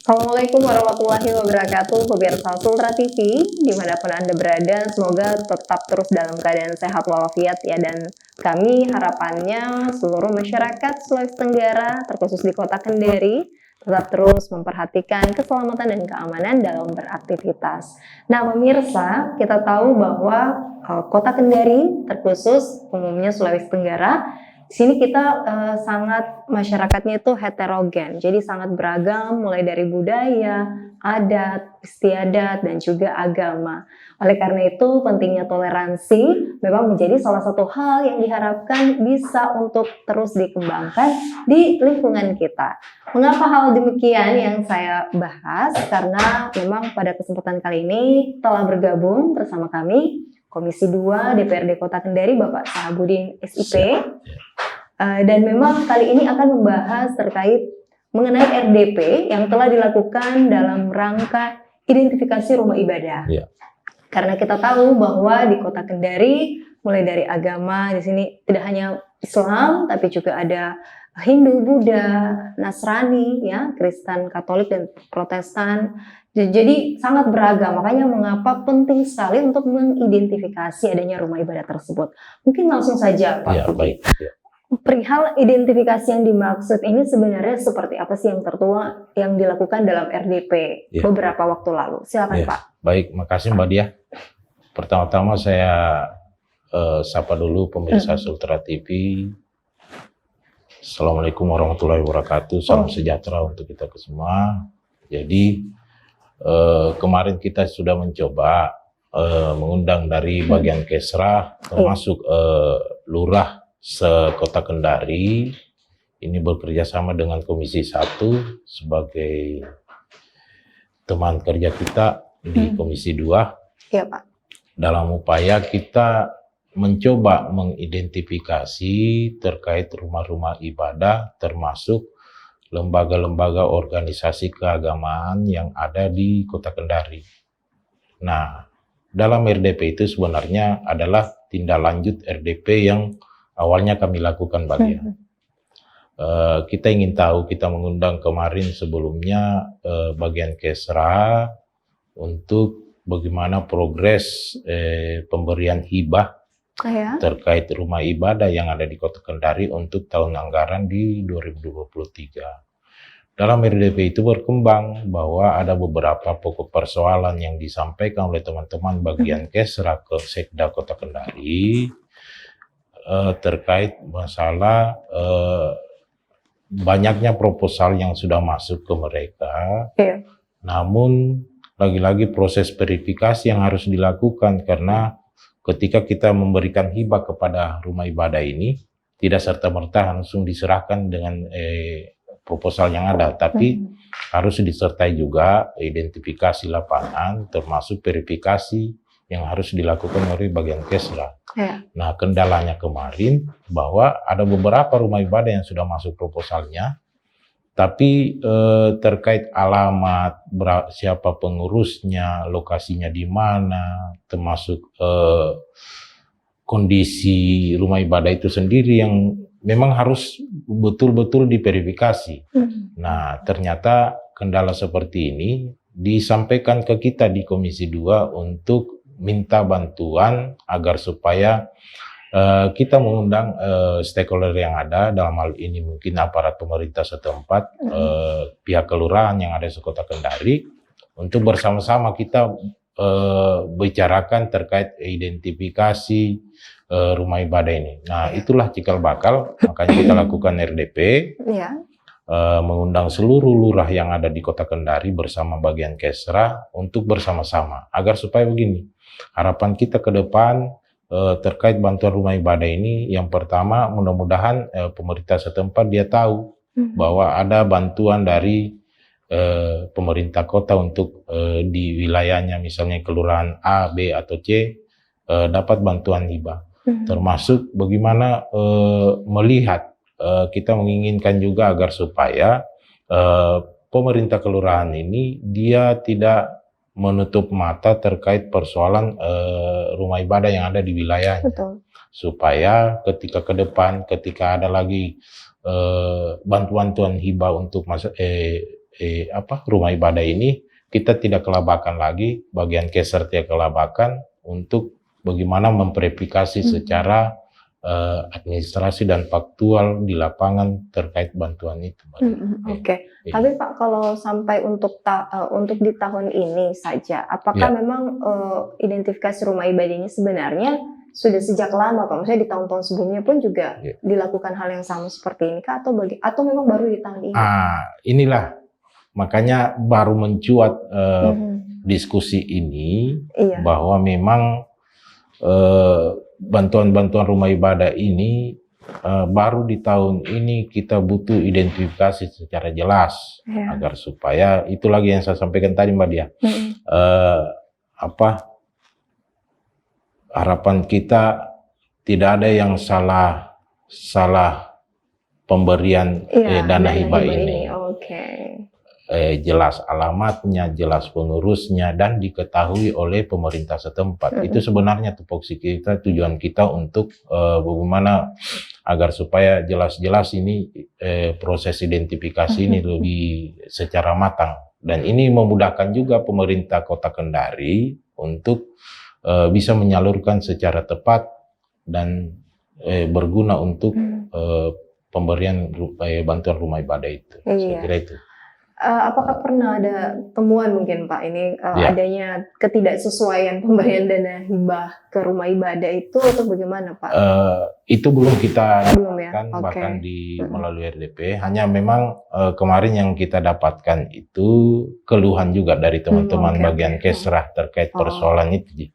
Assalamualaikum warahmatullahi wabarakatuh, pemirsa Sultra TV, dimanapun Anda berada, semoga tetap terus dalam keadaan sehat walafiat ya, dan kami harapannya seluruh masyarakat Sulawesi Tenggara, terkhusus di Kota Kendari, tetap terus memperhatikan keselamatan dan keamanan dalam beraktivitas. Nah, pemirsa, kita tahu bahwa Kota Kendari, terkhusus umumnya Sulawesi Tenggara, di sini kita sangat masyarakatnya itu heterogen, jadi sangat beragam mulai dari budaya, adat, istiadat, dan juga agama. Oleh karena itu pentingnya toleransi memang menjadi salah satu hal yang diharapkan bisa untuk terus dikembangkan di lingkungan kita. Mengapa hal demikian yang saya bahas? Karena memang pada kesempatan kali ini telah bergabung bersama kami Komisi 2 DPRD Kota Kendari Bapak Sahabudin SIP. Dan memang kali ini akan membahas terkait mengenai RDP yang telah dilakukan dalam rangka identifikasi rumah ibadah. Ya. Karena kita tahu bahwa di Kota Kendari mulai dari agama di sini tidak hanya Islam tapi juga ada Hindu, Buddha, Nasrani, ya, Kristen, Katolik dan Protestan. Jadi sangat beragam. Makanya mengapa penting sekali untuk mengidentifikasi adanya rumah ibadah tersebut. Mungkin langsung saja Pak. Ya, baik. Ya. Perihal identifikasi yang dimaksud ini sebenarnya seperti apa sih yang tertua yang dilakukan dalam RDP beberapa waktu lalu? Silakan Pak. Baik, makasih Mbak Dia. Pertama-tama saya sapa dulu pemirsa Sultra TV. Assalamualaikum warahmatullahi wabarakatuh. Salam sejahtera untuk kita semua. Jadi kemarin kita sudah mencoba mengundang dari bagian Kesra, termasuk Lurah se-Kota Kendari, ini bekerja sama dengan Komisi 1 sebagai teman kerja kita di Komisi 2. Iya, Pak. Dalam upaya kita mencoba mengidentifikasi terkait rumah-rumah ibadah, termasuk lembaga-lembaga organisasi keagamaan yang ada di Kota Kendari. Nah, dalam RDP itu sebenarnya adalah tindak lanjut RDP yang awalnya kami lakukan bagian. Kita ingin tahu, kita mengundang kemarin sebelumnya bagian Kesra untuk bagaimana progres pemberian hibah terkait rumah ibadah yang ada di Kota Kendari untuk tahun anggaran di 2023. Dalam RDP itu berkembang bahwa ada beberapa pokok persoalan yang disampaikan oleh teman-teman bagian Kesra ke Sekda Kota Kendari terkait masalah banyaknya proposal yang sudah masuk ke mereka, namun lagi-lagi proses verifikasi yang harus dilakukan karena ketika kita memberikan hibah kepada rumah ibadah ini tidak serta-merta langsung diserahkan dengan proposal yang ada, tapi harus disertai juga identifikasi lapangan termasuk verifikasi yang harus dilakukan oleh bagian Kesra. Nah, kendalanya kemarin bahwa ada beberapa rumah ibadah yang sudah masuk proposalnya, tapi terkait alamat, siapa pengurusnya, lokasinya di mana, termasuk kondisi rumah ibadah itu sendiri yang memang harus betul-betul diverifikasi. Nah, ternyata kendala seperti ini disampaikan ke kita di Komisi 2 untuk minta bantuan agar supaya kita mengundang stakeholder yang ada, dalam hal ini mungkin aparat pemerintah setempat, pihak kelurahan yang ada di Kota Kendari, untuk bersama-sama kita bicarakan terkait identifikasi rumah ibadah ini. Nah, itulah cikal bakal, makanya kita lakukan RDP, mengundang seluruh lurah yang ada di Kota Kendari bersama bagian Kesra untuk bersama-sama, agar supaya begini, harapan kita ke depan terkait bantuan rumah ibadah ini, yang pertama mudah-mudahan pemerintah setempat dia tahu bahwa ada bantuan dari pemerintah kota untuk di wilayahnya, misalnya kelurahan A, B, atau C dapat bantuan hibah. Termasuk bagaimana melihat, kita menginginkan juga agar supaya pemerintah kelurahan ini dia tidak menutup mata terkait persoalan rumah ibadah yang ada di wilayahnya. Betul. Supaya ketika ke depan, ketika ada lagi bantuan hibah untuk rumah ibadah ini kita tidak kelabakan lagi, bagian Keser tidak kelabakan untuk bagaimana memverifikasi secara administrasi dan faktual di lapangan terkait bantuan itu. Oke. Tapi Pak, kalau sampai untuk di tahun ini saja, apakah memang identifikasi rumah ibadah ini sebenarnya sudah sejak lama, Pak? Maksudnya di tahun-tahun sebelumnya pun juga dilakukan hal yang sama seperti ini, kah? Atau memang baru di tahun ini? Inilah makanya baru mencuat diskusi ini bahwa memang bantuan-bantuan rumah ibadah ini baru di tahun ini kita butuh identifikasi secara jelas agar supaya itu lagi yang saya sampaikan tadi Mbak Dia. Harapan kita tidak ada yang salah pemberian dana hibah ini. Jelas alamatnya, jelas pengurusnya, dan diketahui oleh pemerintah setempat. Itu sebenarnya tupoksi kita, tujuan kita untuk bagaimana agar supaya jelas-jelas ini proses identifikasi ini lebih secara matang. Dan ini memudahkan juga pemerintah Kota Kendari untuk bisa menyalurkan secara tepat dan berguna untuk pemberian bantuan rumah ibadah itu. Saya kira itu. Apakah pernah ada temuan mungkin Pak ini adanya ketidaksesuaian pemberian dana hibah ke rumah ibadah itu atau bagaimana Pak? Itu belum kita dapatkan bahkan melalui RDP. Hanya memang kemarin yang kita dapatkan itu keluhan juga dari teman-teman bagian Kesrah terkait persoalan itu.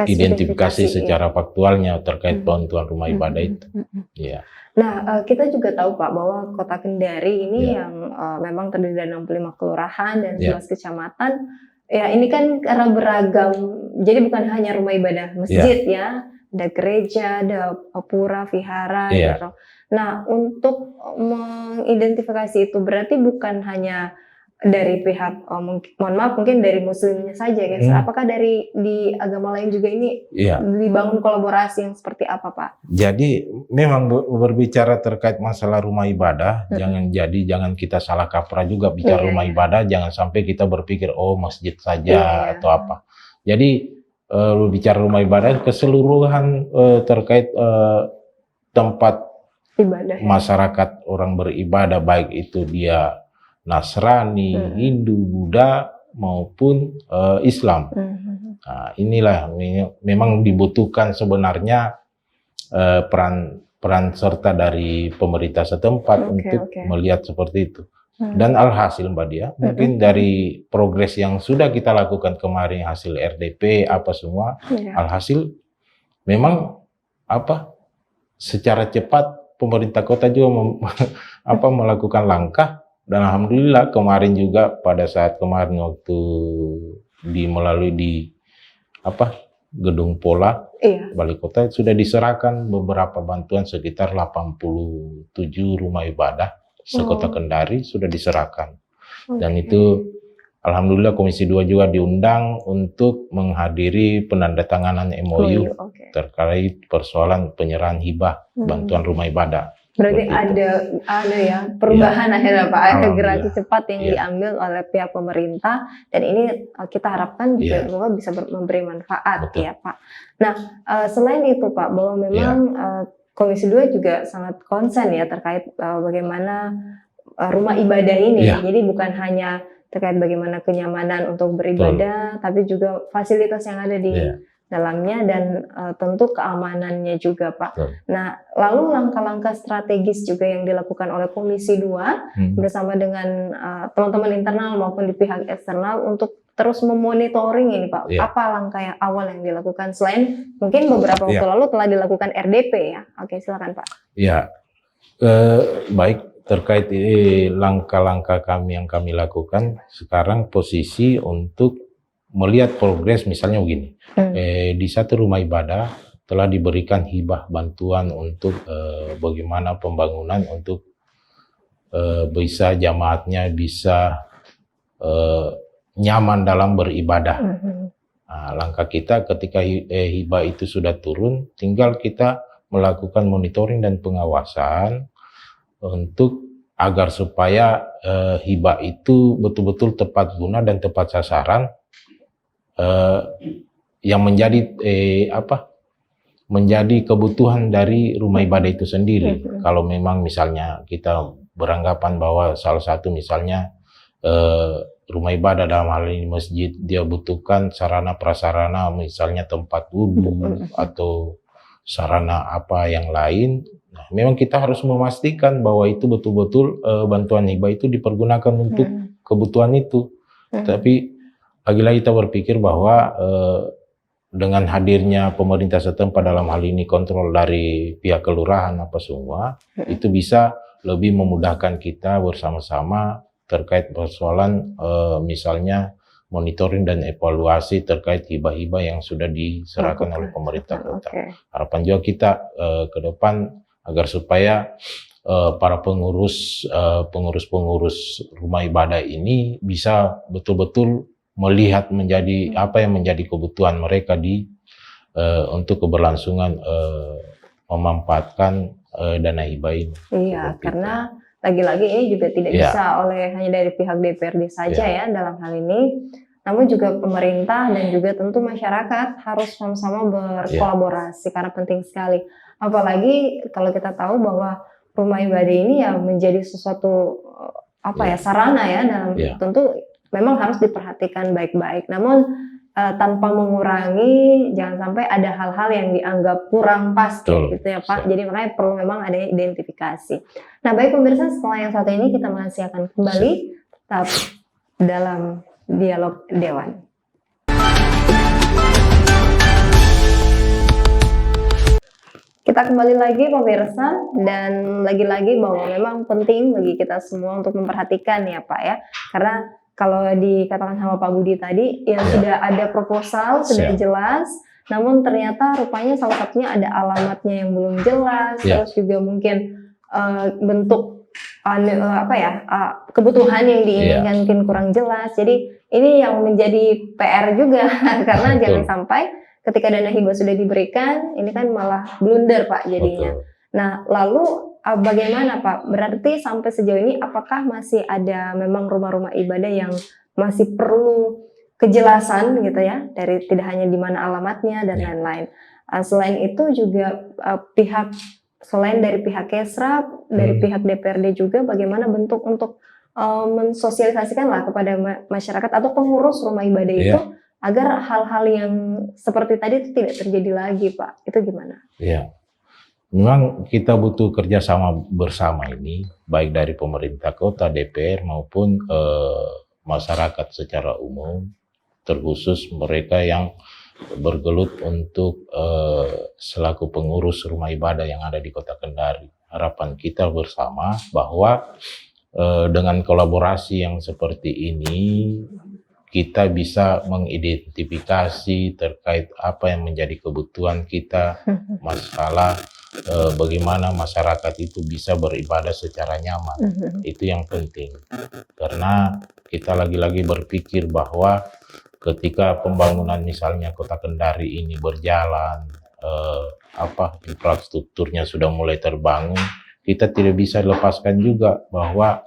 Identifikasi secara faktualnya terkait bantuan rumah ibadah itu. Nah, kita juga tahu Pak bahwa Kota Kendari ini yang memang terdiri dari 65 kelurahan dan 11 kecamatan. Ya, ini kan karena beragam. Jadi bukan hanya rumah ibadah masjid ada gereja, ada pura, vihara gitu. Nah, untuk mengidentifikasi itu berarti bukan hanya dari pihak mungkin dari muslimnya saja apakah di agama lain juga ini dibangun kolaborasi yang seperti apa Pak? Jadi memang berbicara terkait masalah rumah ibadah jangan kita salah kaprah juga bicara rumah ibadah, jangan sampai kita berpikir masjid saja atau apa. Jadi bicara rumah ibadah keseluruhan terkait tempat ibadah masyarakat orang beribadah, baik itu dia Nasrani, Hindu, Buddha maupun Islam. Nah, inilah memang dibutuhkan sebenarnya peran serta dari pemerintah setempat untuk melihat seperti itu. Dan alhasil Mbak Dia, mungkin dari progres yang sudah kita lakukan kemarin, hasil RDP apa semua, alhasil memang secara cepat pemerintah kota juga melakukan langkah. Dan alhamdulillah kemarin juga pada saat kemarin waktu melalui di Gedung Pola Balai Kota sudah diserahkan beberapa bantuan sekitar 87 rumah ibadah sekota Kendari sudah diserahkan. Dan itu alhamdulillah Komisi 2 juga diundang untuk menghadiri penandatanganan MOU terkait persoalan penyerahan hibah bantuan rumah ibadah. Berarti ada ya perubahan akhirnya Pak, ada gerasi cepat yang diambil oleh pihak pemerintah dan ini kita harapkan juga semoga bisa memberi manfaat ya Pak. Nah selain itu Pak, bahwa memang Komisi 2 juga sangat konsen ya terkait bagaimana rumah ibadah ini. Jadi bukan hanya terkait bagaimana kenyamanan untuk beribadah, tapi juga fasilitas yang ada di dalamnya dan tentu keamanannya juga Pak. Nah, lalu langkah-langkah strategis juga yang dilakukan oleh Komisi 2 bersama dengan teman-teman internal maupun di pihak eksternal untuk terus memonitoring ini Pak. Apa langkah yang awal yang dilakukan selain mungkin beberapa waktu lalu telah dilakukan RDP ya. Oke, silakan Pak. Ya, baik terkait langkah-langkah yang kami lakukan sekarang posisi untuk melihat progres misalnya begini, di satu rumah ibadah telah diberikan hibah bantuan untuk bagaimana pembangunan untuk bisa jamaatnya bisa nyaman dalam beribadah. Nah, langkah kita ketika hibah itu sudah turun, tinggal kita melakukan monitoring dan pengawasan untuk agar supaya hibah itu betul-betul tepat guna dan tepat sasaran, yang menjadi menjadi kebutuhan dari rumah ibadah itu sendiri. Kalau memang misalnya kita beranggapan bahwa salah satu misalnya rumah ibadah dalam hal ini masjid, dia butuhkan sarana prasarana misalnya tempat wudhu atau sarana apa yang lain. Nah, memang kita harus memastikan bahwa itu betul-betul bantuan hibah itu dipergunakan untuk kebutuhan itu. Tapi lagi-lagi kita berpikir bahwa dengan hadirnya pemerintah setempat dalam hal ini kontrol dari pihak kelurahan apa semua, itu bisa lebih memudahkan kita bersama-sama terkait persoalan misalnya monitoring dan evaluasi terkait hibah-hibah yang sudah diserahkan oleh pemerintah kota. Harapan juga kita ke depan agar supaya para pengurus rumah ibadah ini bisa betul-betul melihat menjadi apa yang menjadi kebutuhan mereka untuk keberlangsungan memanfaatkan dana hibah ini. Iya, karena lagi-lagi ini juga tidak bisa hanya dari pihak DPRD saja ya dalam hal ini, namun juga pemerintah dan juga tentu masyarakat harus sama-sama berkolaborasi karena penting sekali. Apalagi kalau kita tahu bahwa rumah ibadah ini ya menjadi sesuatu sarana ya dalam tentu memang harus diperhatikan baik-baik. Namun tanpa mengurangi, jangan sampai ada hal-hal yang dianggap kurang pas gitu ya Pak. Jadi makanya perlu memang adanya identifikasi. Nah baik pemirsa, setelah yang satu ini kita masih akan kembali tetap dalam dialog Dewan. Kita kembali lagi pemirsa, dan lagi-lagi bahwa memang penting bagi kita semua untuk memperhatikan ya Pak ya. Karena kalau dikatakan sama Pak Budi tadi, ya sudah ada proposal, sudah jelas, namun ternyata rupanya salah satunya ada alamatnya yang belum jelas, terus juga mungkin bentuk kebutuhan yang diinginkan mungkin kurang jelas. Jadi ini yang menjadi PR juga, karena jangan sampai ketika dana hibah sudah diberikan, ini kan malah blunder Pak jadinya. Nah lalu bagaimana Pak? Berarti sampai sejauh ini apakah masih ada memang rumah-rumah ibadah yang masih perlu kejelasan gitu ya, dari tidak hanya di mana alamatnya dan lain-lain. Selain itu juga selain dari pihak Kesra, dari pihak DPRD juga bagaimana bentuk untuk mensosialisasikan lah kepada masyarakat atau pengurus rumah ibadah itu agar hal-hal yang seperti tadi itu tidak terjadi lagi Pak. Itu gimana? Iya. Memang kita butuh kerjasama bersama ini, baik dari pemerintah kota, DPR maupun masyarakat secara umum, terkhusus mereka yang bergelut untuk selaku pengurus rumah ibadah yang ada di Kota Kendari. Harapan kita bersama bahwa dengan kolaborasi yang seperti ini, kita bisa mengidentifikasi terkait apa yang menjadi kebutuhan kita, masalah bagaimana masyarakat itu bisa beribadah secara nyaman. Itu yang penting. Karena kita lagi-lagi berpikir bahwa ketika pembangunan misalnya Kota Kendari ini berjalan, infrastrukturnya sudah mulai terbangun, kita tidak bisa lepaskan juga bahwa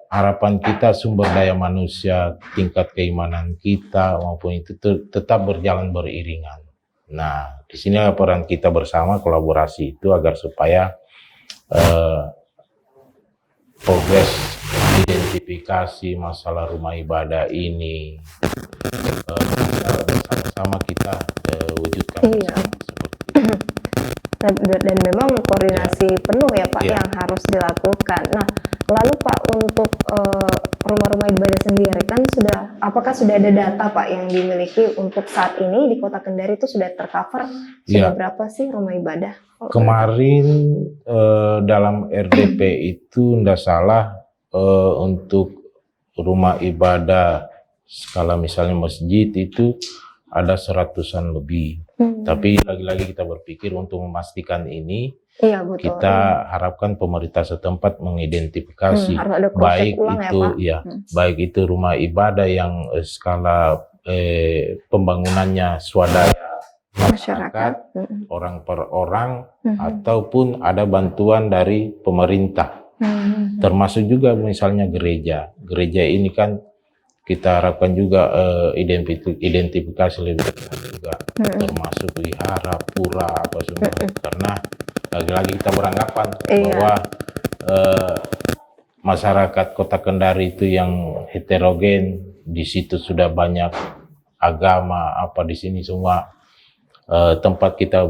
harapan kita sumber daya manusia, tingkat keimanan kita maupun itu tetap berjalan beriringan. Nah, di sini peran kita bersama kolaborasi itu agar supaya progres identifikasi masalah rumah ibadah ini bersama-sama kita wujudkan bersama seperti itu. Dan memang koordinasi penuh ya Pak yang harus dilakukan. Nah, lalu Pak untuk rumah-rumah ibadah sendiri kan apakah sudah ada data Pak yang dimiliki untuk saat ini di Kota Kendari itu sudah tercover sudah berapa sih rumah ibadah? Kemarin dalam RDP itu tidak salah untuk rumah ibadah skala misalnya masjid itu ada 100-an lebih. Tapi lagi-lagi kita berpikir untuk memastikan ini, kita harapkan pemerintah setempat mengidentifikasi baik itu rumah ibadah yang skala pembangunannya swadaya masyarakat, orang per orang, ataupun ada bantuan dari pemerintah. Termasuk juga misalnya gereja. Gereja ini kan kita harapkan juga identifikasi lebih dekat juga, termasuk wihara, pura, apa semua. Karena lagi-lagi kita beranggapan bahwa masyarakat Kota Kendari itu yang heterogen, di situ sudah banyak agama, apa di sini semua tempat kita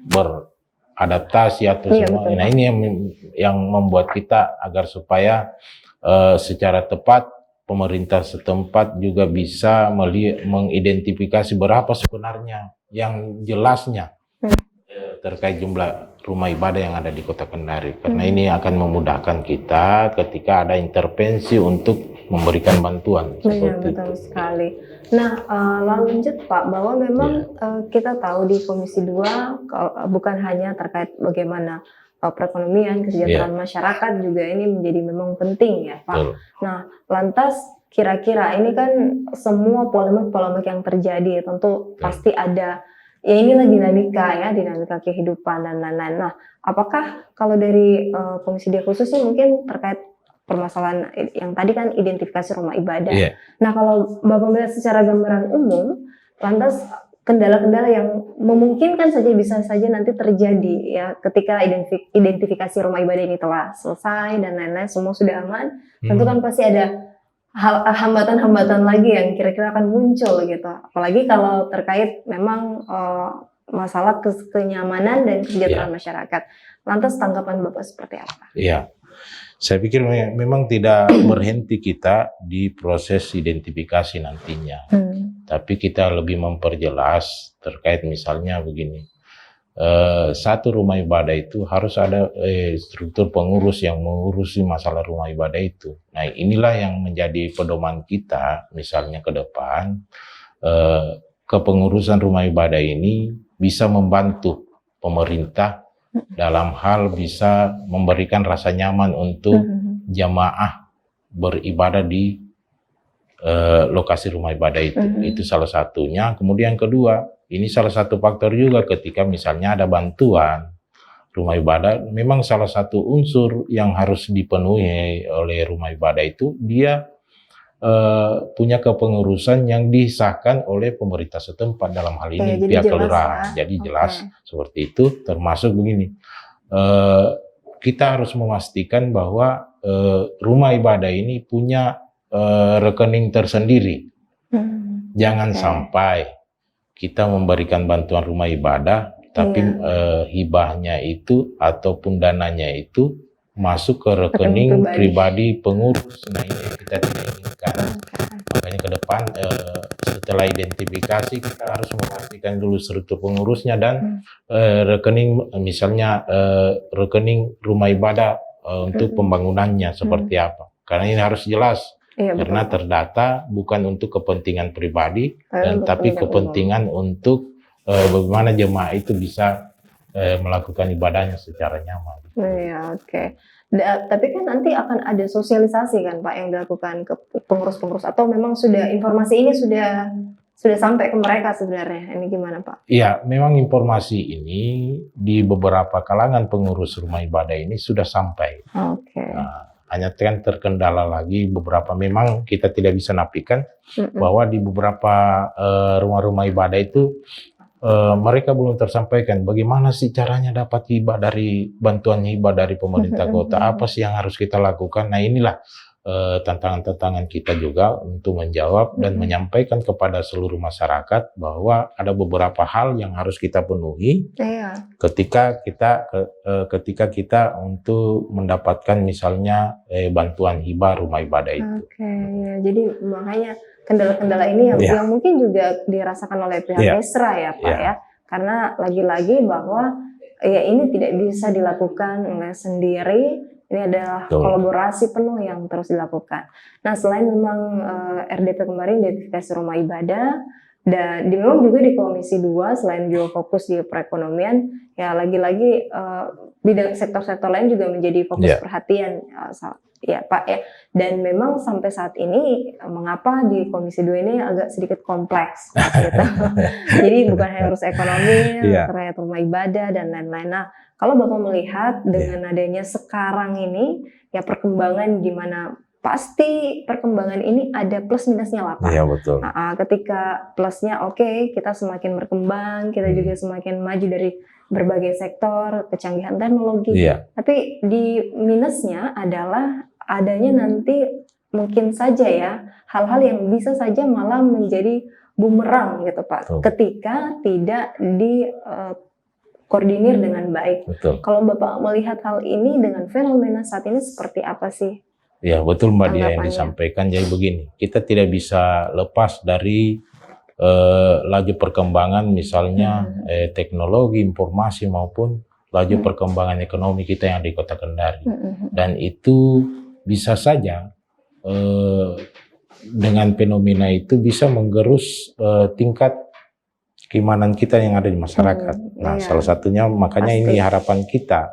beradaptasi atau semua. Nah ini yang membuat kita agar supaya secara tepat pemerintah setempat juga bisa mengidentifikasi berapa sebenarnya yang jelasnya terkait jumlah rumah ibadah yang ada di Kota Kendari. Karena ini akan memudahkan kita ketika ada intervensi untuk memberikan bantuan. Iya, betul sekali. Nah, lalu lanjut Pak, bahwa memang kita tahu di Komisi 2 bukan hanya terkait bagaimana perekonomian, kesejahteraan masyarakat juga ini menjadi memang penting ya Pak. Nah, lantas kira-kira ini kan semua polemik-polemik yang terjadi tentu pasti ada, ya inilah dinamika kehidupan dan lain-lain. Nah, apakah kalau dari Komisi 2 khususnya mungkin terkait permasalahan yang tadi kan identifikasi rumah ibadah. Nah, kalau Bapak melihat secara gambaran umum, lantas kendala-kendala yang memungkinkan saja bisa saja nanti terjadi ya ketika identifikasi rumah ibadah ini telah selesai dan lain-lain semua sudah aman, tentu kan pasti ada hambatan-hambatan lagi yang kira-kira akan muncul gitu. Apalagi kalau terkait memang masalah kenyamanan dan kesejahteraan masyarakat. Lantas tanggapan Bapak seperti apa? Iya. Saya pikir memang tidak berhenti kita di proses identifikasi nantinya. Tapi kita lebih memperjelas terkait misalnya begini. Satu rumah ibadah itu harus ada struktur pengurus yang mengurusi masalah rumah ibadah itu. Nah, inilah yang menjadi pedoman kita misalnya ke depan. Kepengurusan rumah ibadah ini bisa membantu pemerintah dalam hal bisa memberikan rasa nyaman untuk jamaah beribadah di lokasi rumah ibadah itu. Itu salah satunya. Kemudian kedua, ini salah satu faktor juga ketika misalnya ada bantuan rumah ibadah, memang salah satu unsur yang harus dipenuhi oleh rumah ibadah itu dia punya kepengurusan yang disahkan oleh pemerintah setempat, dalam hal ini pihak kelurahan. Jadi jelas seperti itu. Termasuk begini, kita harus memastikan bahwa rumah ibadah ini punya rekening tersendiri. Jangan sampai kita memberikan bantuan rumah ibadah, tapi hibahnya itu ataupun dananya itu masuk ke rekening pribadi pengurus. Nah, ini kita tidak inginkan. Makanya ke depan setelah identifikasi kita harus memastikan dulu struktur pengurusnya dan rekening, misalnya rekening rumah ibadah untuk pembangunannya seperti apa. Karena ini harus jelas. Karena terdata bukan untuk kepentingan pribadi tapi kepentingan untuk bagaimana jemaah itu bisa melakukan ibadahnya secara nyaman. Iya, oke. Tapi kan nanti akan ada sosialisasi kan Pak yang dilakukan ke pengurus-pengurus, atau memang sudah informasi ini sudah sampai ke mereka sebenarnya? Ini gimana Pak? Iya, memang informasi ini di beberapa kalangan pengurus rumah ibadah ini sudah sampai. Nah, hanya kan terkendala lagi beberapa, memang kita tidak bisa nafikan bahwa di beberapa rumah-rumah ibadah itu mereka belum tersampaikan bagaimana sih caranya dapat hibah dari bantuan hibah dari pemerintah kota, apa sih yang harus kita lakukan. Nah, inilah tantangan-tantangan kita juga untuk menjawab dan menyampaikan kepada seluruh masyarakat bahwa ada beberapa hal yang harus kita penuhi ketika kita untuk mendapatkan misalnya bantuan hibah rumah ibadah itu. Jadi makanya kendala-kendala ini yang mungkin juga dirasakan oleh pihak Kesra ya Pak ya, karena lagi-lagi bahwa ya ini tidak bisa dilakukan oleh sendiri. Ini adalah kolaborasi penuh yang terus dilakukan. Nah, selain memang RDP kemarin identifikasi rumah ibadah, dan memang juga di Komisi 2 selain juga fokus di perekonomian, ya lagi-lagi bidang sektor-sektor lain juga menjadi fokus perhatian. ya Pak ya. Dan memang sampai saat ini mengapa di Komisi 2 ini agak sedikit kompleks gitu. Jadi bukan hanya harus ekonomi, terkait rumah ibadah dan lain-lain. Nah, kalau Bapak melihat dengan adanya sekarang ini ya perkembangan di mana pasti perkembangan ini ada plus minusnya lah Pak. Iya betul. Ketika plusnya oke, kita semakin berkembang, kita juga semakin maju dari berbagai sektor, kecanggihan teknologi. Tapi di minusnya adalah adanya nanti mungkin saja ya hal-hal yang bisa saja malah menjadi bumerang gitu Pak. Ketika tidak di koordinir dengan baik. Kalau Bapak melihat hal ini dengan fenomena saat ini seperti apa sih? Ya betul Mbak Dia yang disampaikan. Jadi begini, kita tidak bisa lepas dari laju perkembangan misalnya teknologi, informasi maupun laju perkembangan ekonomi kita yang di Kota Kendari. Dan itu bisa saja dengan fenomena itu bisa menggerus tingkat keimanan kita yang ada di masyarakat. Nah, salah satunya makanya ini harapan kita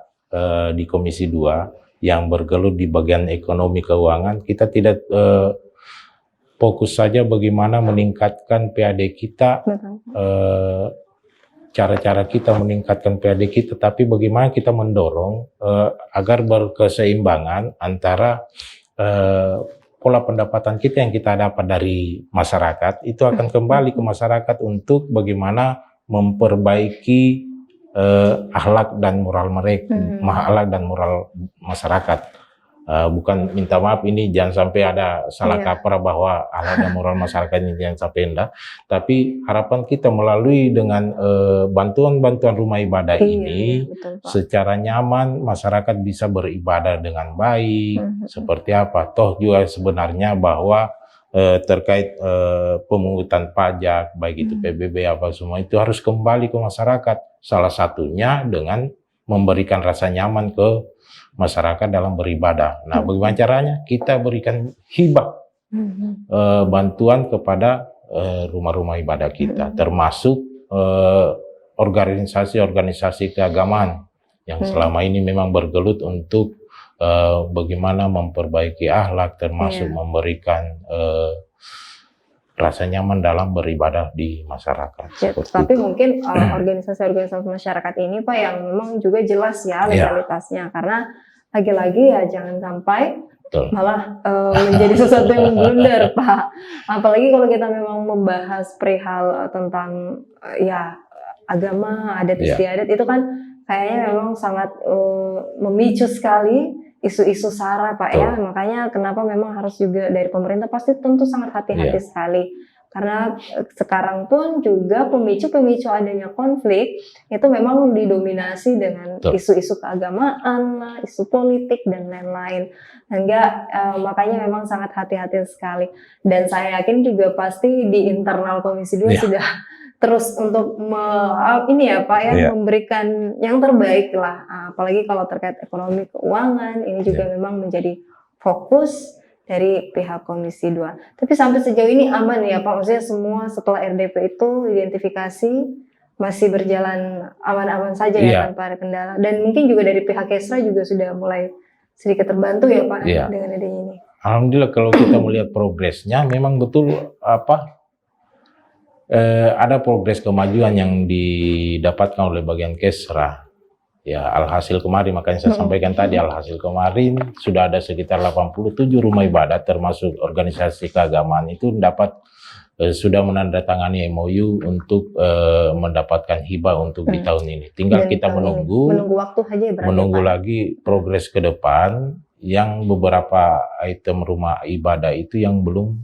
di Komisi 2 yang bergelut di bagian ekonomi keuangan, kita tidak fokus saja bagaimana meningkatkan PAD kita, cara-cara kita meningkatkan PAD kita, tapi bagaimana kita mendorong agar berkeseimbangan antara pola pendapatan kita yang kita dapat dari masyarakat, itu akan kembali ke masyarakat untuk bagaimana memperbaiki akhlak dan moral mereka, akhlak dan moral masyarakat. Bukan minta maaf ini jangan sampai ada salah kaprah bahwa akhlak dan moral masyarakat ini jangan sampai rendah, tapi harapan kita melalui dengan bantuan-bantuan rumah ibadah ini secara nyaman masyarakat bisa beribadah dengan baik. Seperti apa? Toh juga sebenarnya bahwa terkait pemungutan pajak baik itu PBB apa semua itu harus kembali ke masyarakat. Salah satunya dengan memberikan rasa nyaman ke masyarakat dalam beribadah. Nah, bagaimana caranya? Kita berikan hibah bantuan kepada rumah-rumah ibadah kita, termasuk organisasi-organisasi keagamaan yang selama ini memang bergelut untuk bagaimana memperbaiki akhlak, termasuk memberikan rasa nyaman dalam beribadah di masyarakat. Tapi mungkin organisasi-organisasi masyarakat ini Pak yang memang juga jelas ya legalitasnya, karena lagi-lagi ya jangan sampai malah menjadi sesuatu yang blunder Pak. Apalagi kalau kita memang membahas perihal tentang ya agama, adat istiadat itu kan kayaknya memang sangat memicu sekali isu-isu sara Pak ya, makanya kenapa memang harus juga dari pemerintah pasti tentu sangat hati-hati sekali, karena sekarang pun juga pemicu adanya konflik itu memang didominasi dengan isu-isu keagamaan, isu politik dan lain-lain, sehingga makanya memang sangat hati-hati sekali. Dan saya yakin juga pasti di internal Komisi 2 sudah terus untuk ini ya Pak ya memberikan yang terbaik lah, apalagi kalau terkait ekonomi keuangan ini juga memang menjadi fokus dari pihak Komisi 2. Tapi sampai sejauh ini aman ya Pak, maksudnya semua setelah RDP itu identifikasi masih berjalan aman-aman saja ya tanpa ada kendala, dan mungkin juga dari pihak Kesra juga sudah mulai sedikit terbantu ya Pak dengan adanya ini. Alhamdulillah kalau kita melihat progresnya memang betul ada progres kemajuan yang didapatkan oleh bagian Kesra. Ya, alhasil kemarin, makanya saya sampaikan tadi, alhasil kemarin sudah ada sekitar 87 rumah ibadah termasuk organisasi keagamaan itu sudah menandatangani MOU untuk mendapatkan hibah untuk di tahun ini. Tinggal kita menunggu waktu aja berarti, menunggu lagi progres ke depan yang beberapa item rumah ibadah itu yang belum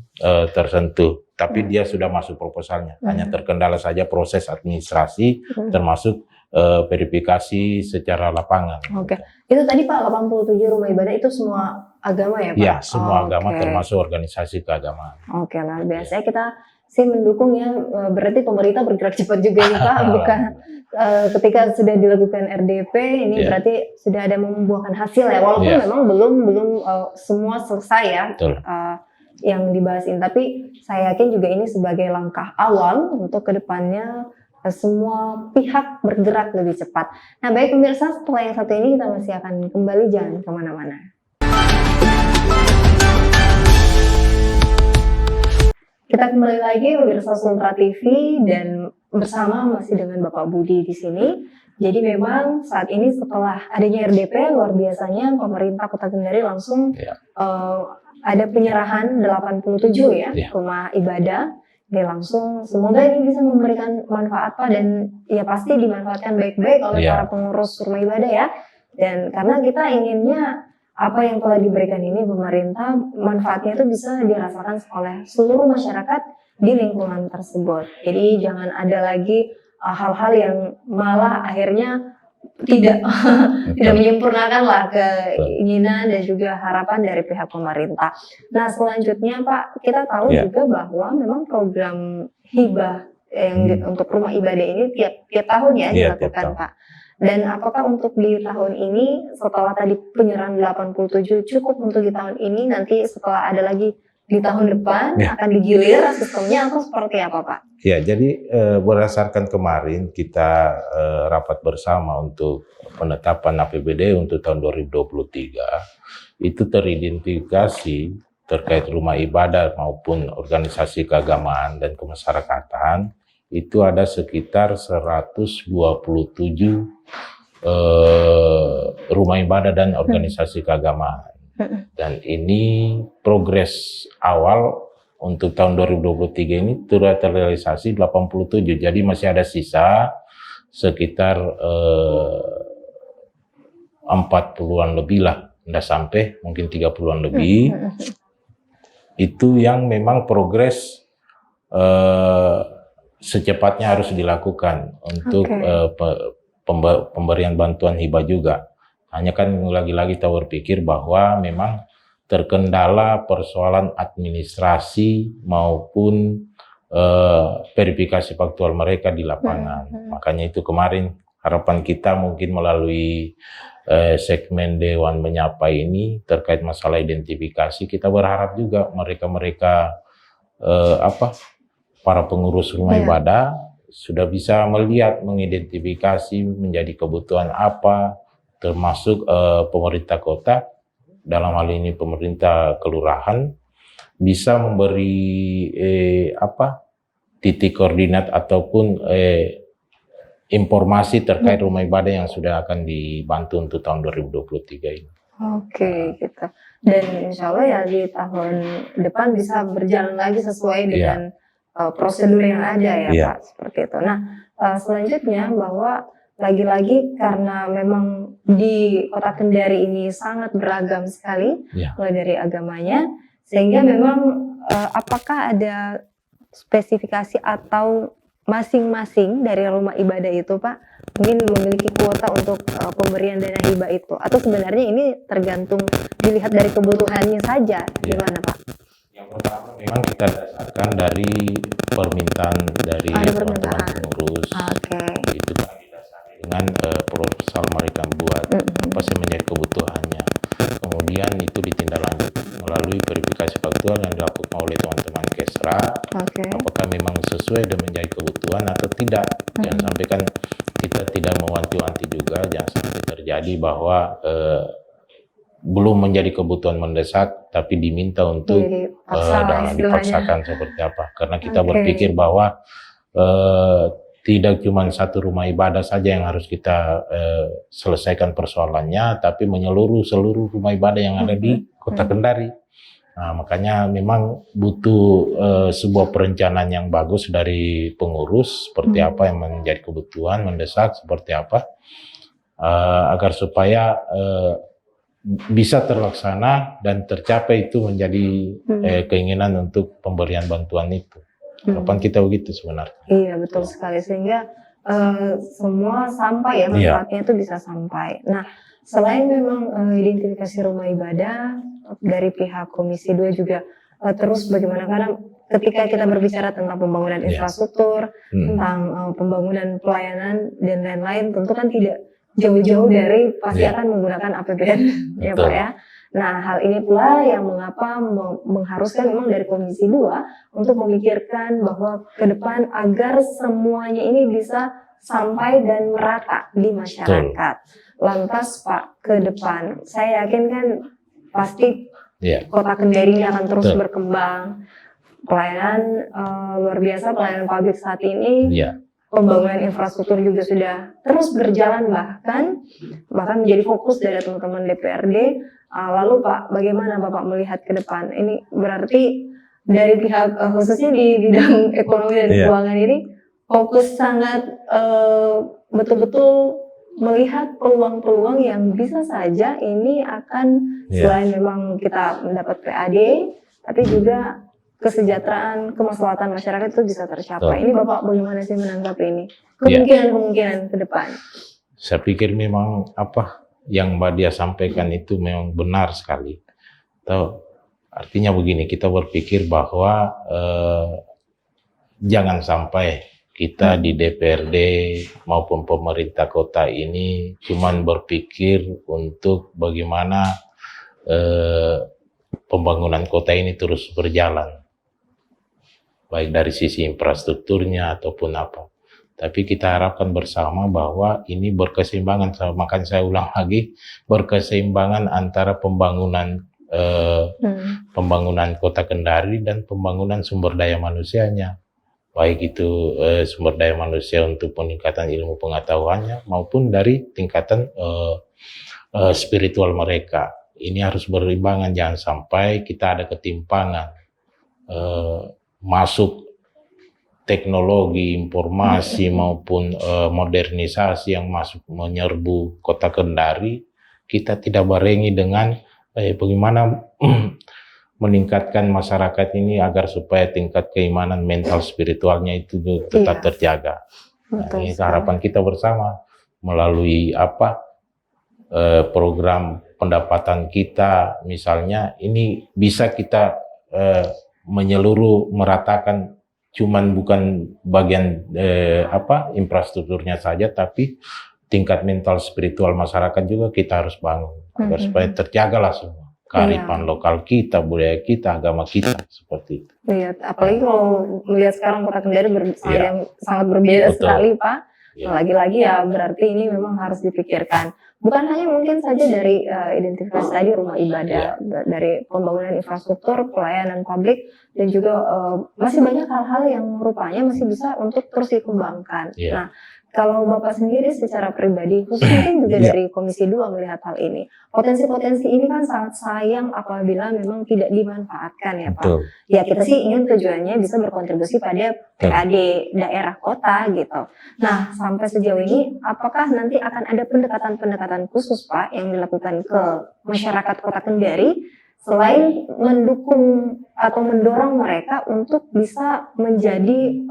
tersentuh. Tapi dia sudah masuk proposalnya, hanya terkendala saja proses administrasi, termasuk verifikasi secara lapangan. Itu tadi Pak 87 rumah ibadah itu semua agama ya Pak? Ya, semua agama termasuk organisasi keagamaan. Nah biasanya kita sih mendukung ya, berarti pemerintah bergerak cepat juga nih Pak, bukan ketika sudah dilakukan RDP ini berarti sudah ada membuahkan hasil ya, walaupun memang belum semua selesai ya. Yang dibahasin, tapi saya yakin juga ini sebagai langkah awal untuk kedepannya semua pihak bergerak lebih cepat. Nah baik pemirsa, setelah yang satu ini kita masih akan kembali, jangan kemana-mana. Kita kembali lagi pemirsa Sultra TV dan bersama masih dengan Bapak Budi di sini. Jadi memang saat ini setelah adanya RDP luar biasanya pemerintah Kota Kendari langsung ada penyerahan 87 rumah ibadah. Dia langsung semoga ini bisa memberikan manfaat Pak, dan ya pasti dimanfaatkan baik-baik oleh para pengurus rumah ibadah ya. Dan karena kita inginnya apa yang telah diberikan ini pemerintah, manfaatnya itu bisa dirasakan oleh seluruh masyarakat di lingkungan tersebut. Jadi jangan ada lagi hal-hal yang malah akhirnya tidak menyempurnakan lah keinginan dan juga harapan dari pihak pemerintah. Nah selanjutnya Pak, kita tahu juga bahwa memang program hibah yang untuk rumah ibadah ini tiap tahun ya dilakukan Pak. Dan apakah untuk di tahun ini setelah tadi penyerahan 87 cukup untuk di tahun ini, nanti setelah ada lagi di tahun depan akan digilir sistemnya atau seperti apa Pak? Ya, jadi berdasarkan kemarin kita rapat bersama untuk penetapan APBD untuk tahun 2023 itu teridentifikasi terkait rumah ibadah maupun organisasi keagamaan dan kemasyarakatan itu ada sekitar 127 rumah ibadah dan organisasi keagamaan. Dan ini progres awal untuk tahun 2023 ini sudah terrealisasi 87. Jadi masih ada sisa sekitar 40-an lebih lah, tidak sampai mungkin 30-an lebih. Itu yang memang progres secepatnya harus dilakukan untuk pemberian bantuan hibah juga. Hanya kan lagi-lagi kita berpikir bahwa memang terkendala persoalan administrasi maupun verifikasi faktual mereka di lapangan. Makanya itu kemarin harapan kita mungkin melalui segmen Dewan Menyapa ini terkait masalah identifikasi, kita berharap juga mereka-mereka para pengurus rumah ibadah sudah bisa melihat, mengidentifikasi menjadi kebutuhan apa, termasuk pemerintah kota, dalam hal ini pemerintah kelurahan, bisa memberi titik koordinat ataupun informasi terkait rumah ibadah yang sudah akan dibantu untuk tahun 2023 ini. Oke, gitu. Dan insya Allah ya di tahun depan bisa berjalan lagi sesuai dengan prosedur yang ada ya Pak, seperti itu. Nah selanjutnya bahwa lagi-lagi karena memang di Kota Kendari ini sangat beragam sekali mulai dari agamanya, sehingga memang apakah ada spesifikasi atau masing-masing dari rumah ibadah itu Pak mungkin memiliki kuota untuk pemberian dana hibah itu, atau sebenarnya ini tergantung dilihat dari kebutuhannya saja, gimana Pak? Yang pertama memang kita dasarkan dari permintaan dari teman-teman pengurus. Itu kan didasari dengan proposal mereka buat apa sih menjadi kebutuhannya. Kemudian itu ditindaklanjuti melalui verifikasi faktual yang dilakukan oleh teman-teman Kesra. Apakah memang sesuai dan menjadi kebutuhan atau tidak. Jangan sampai kan kita tidak mewanti-wanti juga, jangan sampai terjadi bahwa belum menjadi kebutuhan mendesak, tapi diminta untuk dipaksakan seperti apa. Karena kita berpikir bahwa tidak cuma satu rumah ibadah saja yang harus kita selesaikan persoalannya, tapi menyeluruh seluruh rumah ibadah yang ada di Kota Kendari. Nah, makanya memang butuh sebuah perencanaan yang bagus dari pengurus, seperti apa yang menjadi kebutuhan mendesak, seperti apa, agar supaya bisa terlaksana dan tercapai itu menjadi keinginan untuk pemberian bantuan itu. Harapan kita begitu sebenarnya. Iya betul sekali, sehingga semua sampai ya, manfaatnya itu bisa sampai. Nah selain memang identifikasi rumah ibadah dari pihak Komisi 2 juga terus bagaimana, karena ketika kita berbicara tentang pembangunan infrastruktur, tentang pembangunan pelayanan dan lain-lain, tentu kan tidak jauh-jauh dari pasti akan menggunakan APBN ya Pak ya. Nah hal ini pula yang mengapa mengharuskan memang dari Komisi 2 untuk memikirkan bahwa ke depan agar semuanya ini bisa sampai dan merata di masyarakat. Lantas Pak, ke depan saya yakin kan pasti Iya. Kota Kendari ini akan terus Betul. berkembang. Pelayanan luar biasa, pelayanan publik saat ini. Iya. Pembangunan infrastruktur juga sudah terus berjalan, bahkan menjadi fokus dari teman-teman DPRD. Lalu Pak, bagaimana Bapak melihat ke depan? Ini berarti dari pihak khususnya di bidang ekonomi dan keuangan ini fokus sangat betul-betul melihat peluang-peluang yang bisa saja ini akan selain memang kita mendapat PAD, tapi juga kesejahteraan, kemaslahatan masyarakat itu bisa tercapai. Ini Bapak bagaimana sih menanggapi ini? Kemungkinan-kemungkinan ke depan. Saya pikir memang apa yang Mbak Dia sampaikan itu memang benar sekali. Artinya begini, kita berpikir bahwa jangan sampai kita di DPRD maupun pemerintah kota ini cuman berpikir untuk bagaimana pembangunan kota ini terus berjalan, baik dari sisi infrastrukturnya ataupun apa. Tapi kita harapkan bersama bahwa ini berkeseimbangan, makanya saya ulang lagi, berkeseimbangan antara pembangunan kota Kendari dan pembangunan sumber daya manusianya. Baik itu sumber daya manusia untuk peningkatan ilmu pengetahuannya maupun dari tingkatan spiritual mereka. Ini harus berimbangan, jangan sampai kita ada ketimpangan. Masuk teknologi informasi maupun modernisasi yang masuk menyerbu kota Kendari, kita tidak barengi dengan bagaimana meningkatkan masyarakat ini agar supaya tingkat keimanan mental spiritualnya itu tetap terjaga. Nah, ini harapan kita bersama melalui program pendapatan kita, misalnya ini bisa kita menyeluruh meratakan, cuman bukan bagian infrastrukturnya saja, tapi tingkat mental spiritual masyarakat juga kita harus bangun agar supaya terjagalah semua kearifan lokal kita, budaya kita, agama kita, seperti itu. Iya, apalagi kalau melihat sekarang kota Kendari sangat berbeda sekali, Pak. Lagi-lagi ya berarti ini memang harus dipikirkan. Bukan hanya mungkin saja dari identifikasi tadi rumah ibadah, dari pembangunan infrastruktur, pelayanan publik, dan juga masih banyak hal-hal yang rupanya masih bisa untuk terus dikembangkan. Nah, kalau Bapak sendiri secara pribadi, khususnya juga dari Komisi 2 melihat hal ini, potensi-potensi ini kan sangat sayang apabila memang tidak dimanfaatkan ya Pak. Ya kita sih ingin tujuannya bisa berkontribusi pada PAD daerah kota gitu. Nah sampai sejauh ini apakah nanti akan ada pendekatan-pendekatan khusus Pak yang dilakukan ke masyarakat kota Kendari selain mendukung atau mendorong mereka untuk bisa menjadi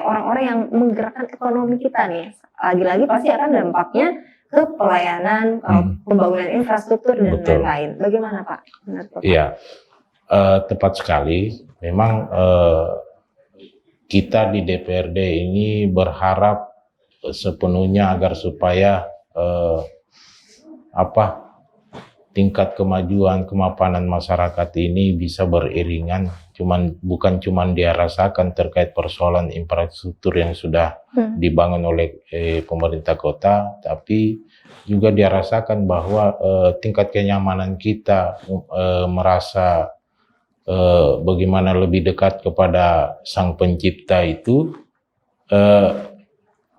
orang-orang yang menggerakkan ekonomi kita nih. Lagi-lagi pasti akan dampaknya ke pelayanan, pembangunan infrastruktur dan lain-lain. Bagaimana Pak? Iya, tepat sekali. Memang kita di DPRD ini berharap sepenuhnya agar supaya tingkat kemajuan, kemapanan masyarakat ini bisa beriringan. Bukan cuman dia rasakan terkait persoalan infrastruktur yang sudah dibangun oleh pemerintah kota, tapi juga dia rasakan bahwa tingkat kenyamanan kita merasa bagaimana lebih dekat kepada Sang Pencipta itu,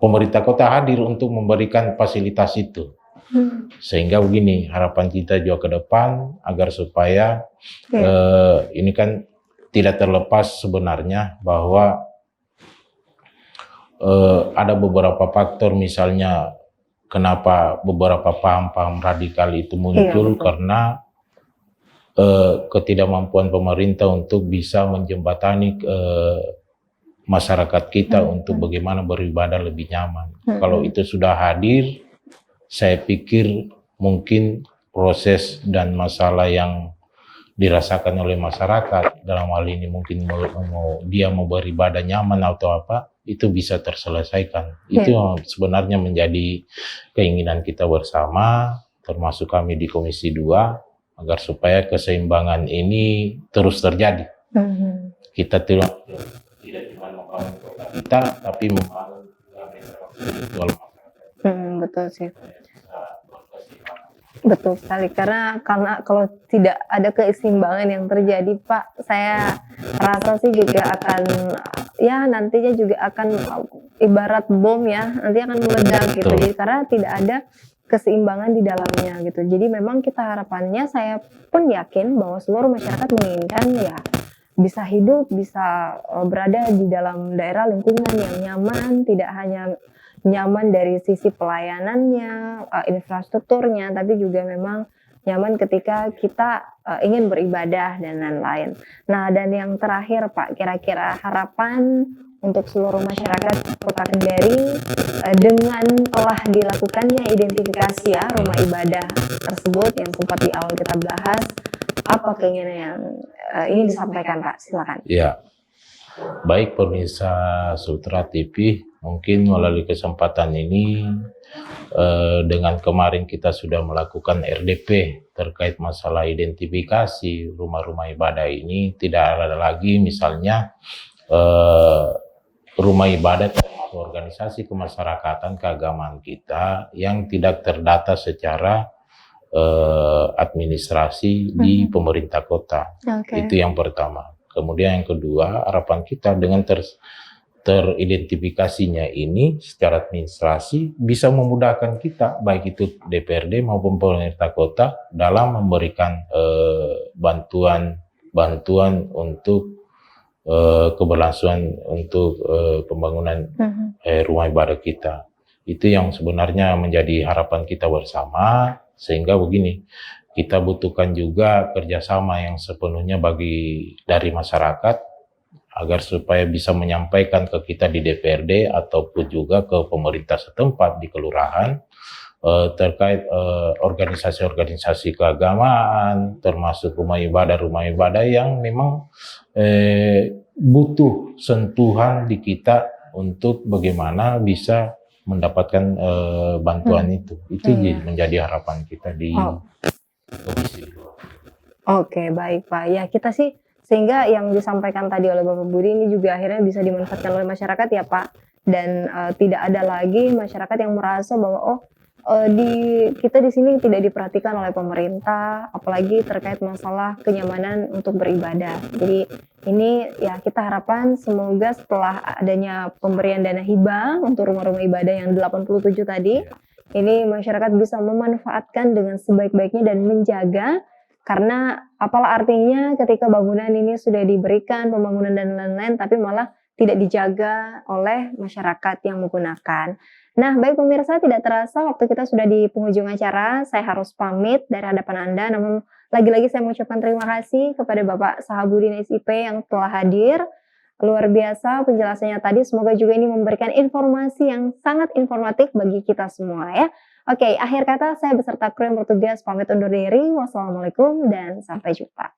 pemerintah kota hadir untuk memberikan fasilitas itu. Sehingga begini, harapan kita juga ke depan agar supaya ini kan tidak terlepas sebenarnya bahwa ada beberapa faktor, misalnya kenapa beberapa paham-paham radikal itu muncul, karena ketidakmampuan pemerintah untuk bisa menjembatani masyarakat kita untuk bagaimana beribadah lebih nyaman. Kalau itu sudah hadir, saya pikir mungkin proses dan masalah yang dirasakan oleh masyarakat dalam hal ini mungkin dia mau beribadah nyaman atau apa, itu bisa terselesaikan. Itu sebenarnya menjadi keinginan kita bersama, termasuk kami di Komisi 2, agar supaya keseimbangan ini terus terjadi. Kita tidak cuma membangun kota kita, tapi membangun spiritual masyarakat. Betul sih. Betul sekali, karena kalau tidak ada keseimbangan yang terjadi, Pak, saya rasa sih juga akan, ya nantinya juga akan, ibarat bom ya, nanti akan meledak gitu. Betul. Jadi karena tidak ada keseimbangan di dalamnya gitu. Jadi memang kita harapannya, saya pun yakin bahwa seluruh masyarakat menginginkan ya bisa hidup, bisa, berada di dalam daerah lingkungan yang nyaman, tidak hanya nyaman dari sisi pelayanannya, infrastrukturnya, tapi juga memang nyaman ketika kita, ingin beribadah dan lain-lain. Nah, dan yang terakhir Pak, kira-kira harapan untuk seluruh masyarakat Kota Kendari, dengan telah dilakukannya identifikasi ya rumah ibadah tersebut yang sempat di awal kita bahas, apa keinginan yang, ingin disampaikan Pak? Silakan. Ya, baik pemirsa Sutra TV, mungkin melalui kesempatan ini dengan kemarin kita sudah melakukan RDP terkait masalah identifikasi rumah-rumah ibadah ini, tidak ada lagi misalnya rumah ibadah atau organisasi kemasyarakatan keagamaan kita yang tidak terdata secara administrasi di pemerintah kota. Itu yang pertama. Kemudian yang kedua, harapan kita dengan teridentifikasinya ini secara administrasi bisa memudahkan kita, baik itu DPRD maupun pemerintah kota, dalam memberikan bantuan untuk keberlangsungan untuk pembangunan rumah ibadah kita. Itu yang sebenarnya menjadi harapan kita bersama, sehingga begini, kita butuhkan juga kerjasama yang sepenuhnya dari masyarakat agar supaya bisa menyampaikan ke kita di DPRD ataupun juga ke pemerintah setempat di kelurahan terkait organisasi-organisasi keagamaan, termasuk rumah ibadah yang memang butuh sentuhan di kita untuk bagaimana bisa mendapatkan bantuan itu. Itu menjadi harapan kita di komisi. Oke, baik Pak. Ya kita sih, sehingga yang disampaikan tadi oleh Bapak Budi ini juga akhirnya bisa dimanfaatkan oleh masyarakat ya Pak. Dan tidak ada lagi masyarakat yang merasa bahwa kita di sini tidak diperhatikan oleh pemerintah, apalagi terkait masalah kenyamanan untuk beribadah. Jadi ini ya kita harapkan semoga setelah adanya pemberian dana hibah untuk rumah-rumah ibadah yang 87 tadi, ini masyarakat bisa memanfaatkan dengan sebaik-baiknya dan menjaga. Karena apalah artinya ketika bangunan ini sudah diberikan pembangunan dan lain-lain, tapi malah tidak dijaga oleh masyarakat yang menggunakan. Nah, baik pemirsa, tidak terasa waktu kita sudah di penghujung acara. Saya harus pamit dari hadapan Anda, namun lagi-lagi saya mengucapkan terima kasih kepada Bapak Sahabudin SIP yang telah hadir. Luar biasa penjelasannya tadi, semoga juga ini memberikan informasi yang sangat informatif bagi kita semua ya. Oke, akhir kata saya beserta kru yang bertugas pamit undur diri. Wassalamualaikum dan sampai jumpa.